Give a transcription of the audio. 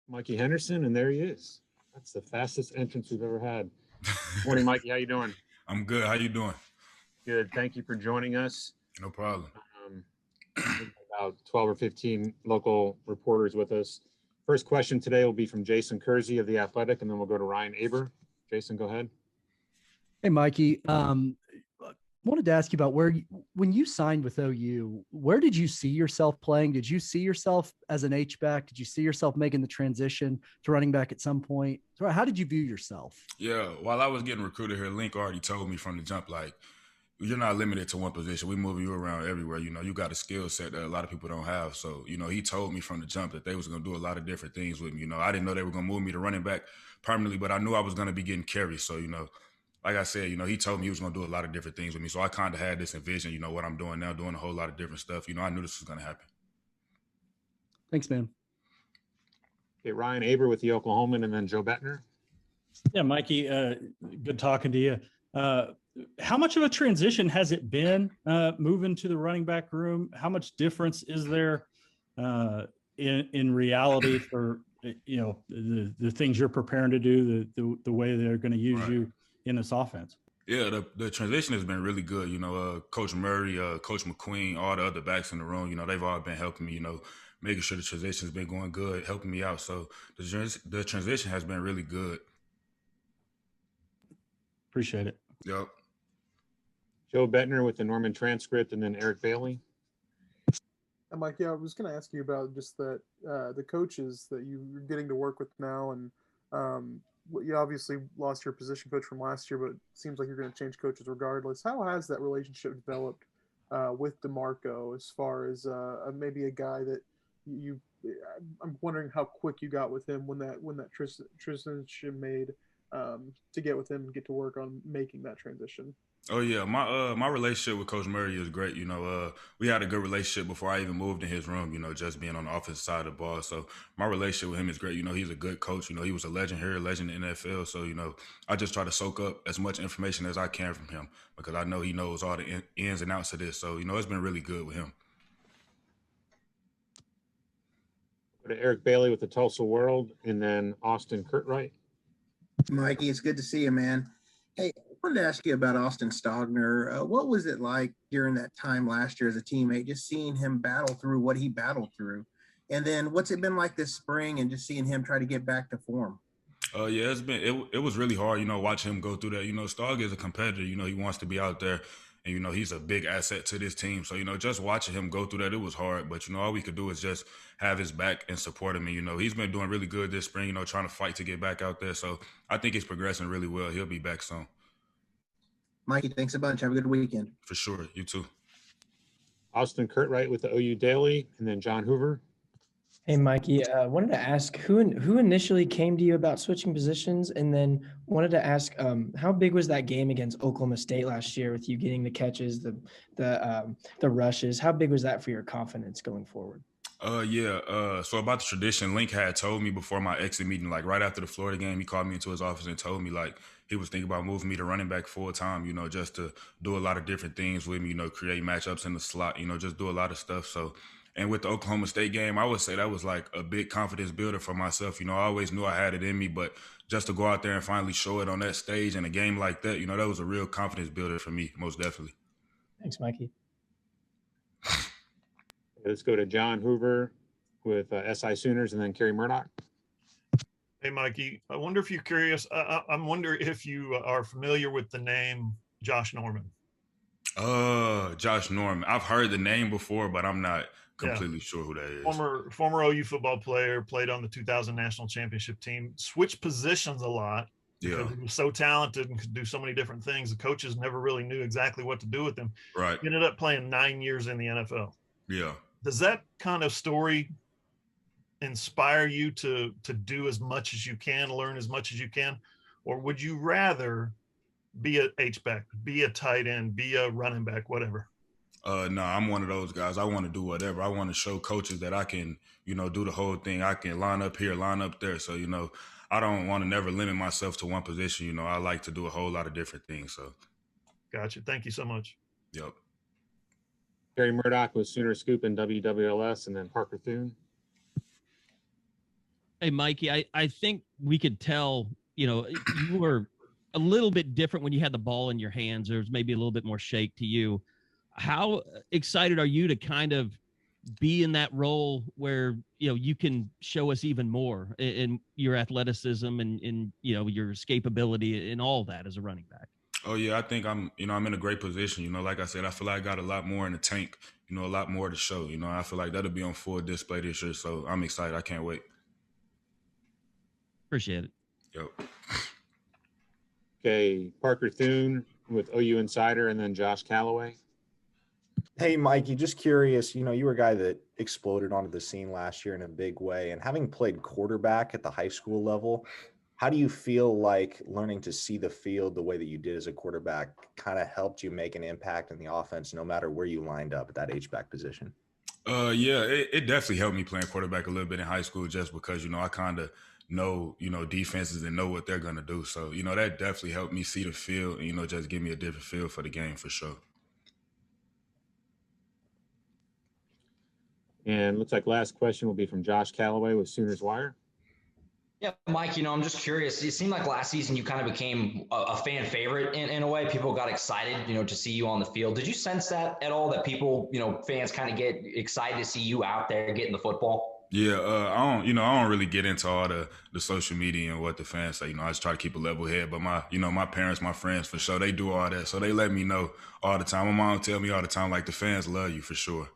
Mikey Henderson, and there he is. That's the fastest entrance we've ever had. Morning, Mikey. How you doing? I'm good. How you doing? Good. Thank you for joining us. No problem. Um, about 12 or 15 local reporters with us. First question today will be from Jason Kersey of The Athletic, and then we'll go to Ryan Aber. Jason, go ahead. Hey, Mikey. Wanted to ask you about when you signed with OU, where did you see yourself playing? Did you see yourself as an H-back? Did you see yourself making the transition to running back at some point? So how did you view yourself? Yeah, while I was getting recruited here, Link already told me from the jump, like, you're not limited to one position. We move you around everywhere. You got a skill set that a lot of people don't have. So, he told me from the jump that they was going to do a lot of different things with me. I didn't know they were going to move me to running back permanently, but I knew I was going to be getting carries. So, like I said, he told me he was going to do a lot of different things with me. So I kind of had this envision, what I'm doing now, doing a whole lot of different stuff. I knew this was going to happen. Thanks, man. Okay, Ryan Aber with the Oklahoman, and then Joe Bettner. Yeah, Mikey, good talking to you. How much of a transition has it been moving to the running back room? How much difference is there in reality for, the things you're preparing to do, the way they're going to use you in this offense? Yeah, the transition has been really good. Coach Murray, Coach McQueen, all the other backs in the room, they've all been helping me, making sure the transition has been going good, helping me out. So the transition has been really good. Appreciate it. Yep. Joe Bettner with the Norman transcript, and then Eric Bailey. Mike, I was going to ask you about just that the coaches that you're getting to work with now, and you obviously lost your position coach from last year, but it seems like you're going to change coaches regardless. How has that relationship developed with DeMarco as far as maybe a guy that I'm wondering how quick you got with him when that transition made to get with him and get to work on making that transition? Oh yeah, my relationship with Coach Murray is great. We had a good relationship before I even moved in his room. Just being on the offensive side of the ball. So my relationship with him is great. He's a good coach. He was a legend here, a legend in the NFL. So I just try to soak up as much information as I can from him because I know he knows all the ins and outs of this. So it's been really good with him. Go to Eric Bailey with the Tulsa World, and then Austin Curtright. Mikey, it's good to see you, man. Hey, I wanted to ask you about Austin Stogner. What was it like during that time last year as a teammate, just seeing him battle through what he battled through? And then what's it been like this spring and just seeing him try to get back to form? Yeah, it was really hard, watching him go through that. Stog is a competitor, he wants to be out there, and he's a big asset to this team. So, just watching him go through that, it was hard. But, all we could do is just have his back and support him. And, he's been doing really good this spring, trying to fight to get back out there. So I think he's progressing really well. He'll be back soon. Mikey, thanks a bunch. Have a good weekend. For sure. You too. Austin Curtright with the OU Daily, and then John Hoover. Hey, Mikey, wanted to ask who initially came to you about switching positions, and then wanted to ask how big was that game against Oklahoma State last year with you getting the catches, the rushes? How big was that for your confidence going forward? So about the tradition, Link had told me before my exit meeting, like right after the Florida game, he called me into his office and told me like he was thinking about moving me to running back full time, just to do a lot of different things with me, create matchups in the slot, just do a lot of stuff. So. And with the Oklahoma State game, I would say that was like a big confidence builder for myself. I always knew I had it in me, but just to go out there and finally show it on that stage in a game like that, that was a real confidence builder for me, most definitely. Thanks, Mikey. Let's go to John Hoover with SI Sooners, and then Kerry Murdoch. Hey, Mikey, I wonder if you're curious. I wonder if you are familiar with the name Josh Norman. Josh Norman. I've heard the name before, but I'm not completely sure who that is. Former OU football player, played on the 2000 national championship team, switched positions a lot. Yeah. He was so talented and could do so many different things. The coaches never really knew exactly what to do with him. Right. He ended up playing 9 years in the NFL. Yeah. Does that kind of story inspire you to do as much as you can, learn as much as you can? Or would you rather be a H-back, be a tight end, be a running back, whatever? No, I'm one of those guys. I want to do whatever. I want to show coaches that I can, do the whole thing. I can line up here, line up there. So, I don't want to never limit myself to one position. I like to do a whole lot of different things. So. Gotcha. Thank you so much. Yep. Kerry Murdoch with Sooner Scoop and WWLS, and then Parker Thune. Hey, Mikey, I think we could tell, you were a little bit different when you had the ball in your hands. There's maybe a little bit more shake to you. How excited are you to kind of be in that role where, you can show us even more in your athleticism and your escapability and all that as a running back? Oh yeah, I think I'm in a great position. Like I said, I feel like I got a lot more in the tank. A lot more to show. I feel like that'll be on full display this year. So I'm excited. I can't wait. Appreciate it. Yep. Okay, Parker Thune with OU Insider, and then Josh Calloway. Hey, Mikey, just curious, you were a guy that exploded onto the scene last year in a big way. And having played quarterback at the high school level, how do you feel like learning to see the field the way that you did as a quarterback kind of helped you make an impact in the offense, no matter where you lined up at that H-back position? Yeah, it definitely helped me playing quarterback a little bit in high school just because, I kind of know, defenses and know what they're going to do. So, that definitely helped me see the field and, just give me a different feel for the game for sure. And looks like last question will be from Josh Calloway with Sooners Wire. Yeah, Mike, I'm just curious. It seemed like last season you kind of became a fan favorite in a way. People got excited, to see you on the field. Did you sense that at all, that people, fans kind of get excited to see you out there getting the football? Yeah, I don't really get into all the social media and what the fans say. I just try to keep a level head. But my parents, my friends, for sure, they do all that. So they let me know all the time. My mom tell me all the time, like, the fans love you for sure.